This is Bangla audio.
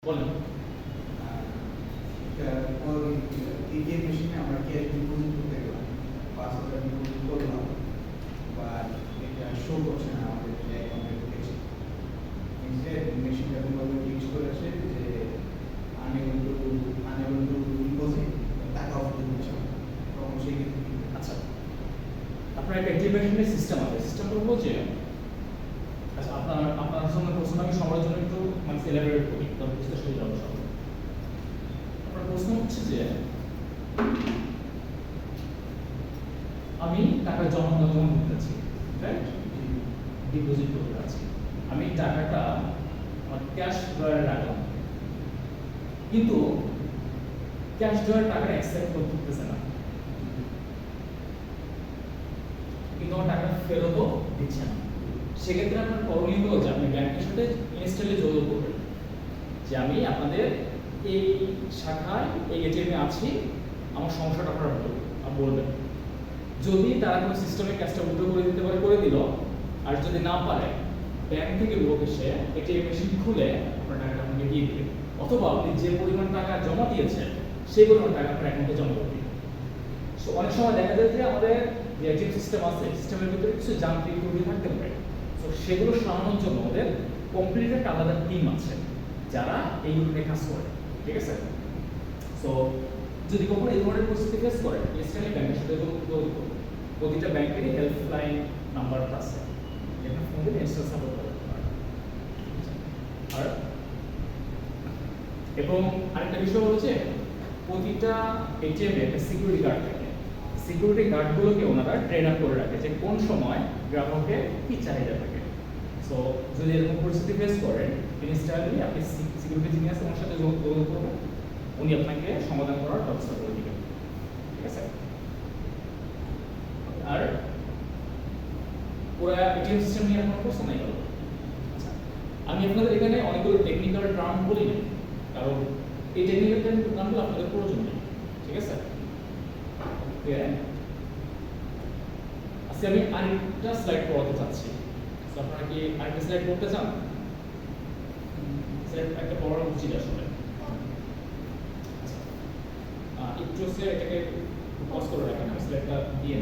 বলেন। এটিএম মেশিনে আমরা ক্যাশ ডিপোজিট করতে গেলাম, ৫,০০০ ডিপোজিট করলাম, বাট এটা শো করছে না আমাদের যে অ্যাকাউন্টে ঢুকেছে। ইনস্টেড মেশিনটা কোনোভাবে রিচ করেছে যে আনএবল টু ডিপোজিট, টাকা ফেরত দিচ্ছে না। তখন সেই ক্ষেত্রে আচ্ছা, আপনার একটা এটিএম মেশিনের সিস্টেম আছে। সিস্টেমটা হলো যে আচ্ছা আপনার জন্য প্রশ্ন আমি সবার জন্য একটু মানে এলাবোরেট করি, তবে বুঝতে সুবিধা হবে সবার। আপনার প্রশ্ন হচ্ছে যে আমি টাকা জমা করতে চাচ্ছি, রাইট? ডিপোজিট করতে চাচ্ছি। আমি টাকাটা আমার ক্যাশ ড্রয়ারে রাখলাম, কিন্তু ক্যাশ ড্রয়ার টাকাটা অ্যাকসেপ্ট করতেছে না, কিন্তু আমার টাকা ফেরতও দিচ্ছে না। সেক্ষেত্রে আপনার করণীয় হলো যে আপনি ব্যাংকের সাথে ইনস্ট্যান্টলি যোগাযোগ করবেন যে আমি আপনাদের এই শাখায় এই এটিএমে আছি, আমার সমস্যাটা আপনারা বলবেন। যদি তারা কোনো সিস্টেমে ক্যাশটা উইথড্র করে দিতে পারে করে দিল, আর যদি না পারে ব্যাংক থেকে লোক এসে এটিএম মেশিন খুলে আপনার টাকাটা আপনাকে দিয়ে দিবে, অথবা আপনি যে পরিমাণ টাকা জমা দিয়েছেন সেই পরিমাণ টাকা আপনার অ্যাকাউন্টে জমা করে দিবেন। সো অনেক সময় দেখা যায় যে আমাদের যে এটিএম সিস্টেম আছে, সিস্টেমের ভিতরে কিছু যান্ত্রিক ত্রুটি থাকতে পারে। তো সেগুলো সারানোর জন্য আমাদের কমপ্লিট একটা আলাদা টিম আছে যারা এইগুলো নিয়ে কাজ করে, ঠিক আছে? সো যদি কখনো এই ধরনের পরিস্থিতি ফেস করেন, ইনস্ট্যান্টলি ব্যাংকের সাথে যোগাযোগ করুন। প্রতিটা ব্যাংকেরই হেল্পলাইন নাম্বার আছে, যেখানে ফোন দিয়ে ইনস্ট্যান্ট সাপোর্ট করতে পারেন। আর এবং আরেকটা বিষয় হচ্ছে প্রতিটা এটিএম এ একটা সিকিউরিটি গার্ড থাকে। সিকিউরিটি গার্ডগুলোকে ওনারা ট্রেন আপ করে রাখে যে কোন সময় গ্রাহকের কি চাহিদা থাকে। সো যদি এরকম পরিস্থিতি ফেস করেন, ইনস্ট্যান্টলি আপনি সিকিউরিটি যিনি আছে ওনার সাথে যোগাযোগ করবেন, উনি আপনাকে সমাধান করার ব্যবস্থা করে দিবেন, ঠিক আছে? আর পুরো এটিএম সিস্টেম নিয়ে আপনার প্রশ্ন নাই গেল। আচ্ছা, আমি আপনাদের এখানে অনেকগুলো টেকনিক্যাল টার্ম বলি না, কারণ এই টেকনিক্যাল টার্মগুলো আপনাদের প্রয়োজন নেই, ঠিক আছে? ওকে, আজকে আমি আরেকটা স্লাইড পড়াতে চাচ্ছি। তো আপনারা কি আরেকটা স্লাইড পড়তে চান? স্লাইড একটা পড়ানো উচিত আসলে। আচ্ছা, একটু এটাকে পজ করে রাখেন, আমি স্লাইডটা দিয়ে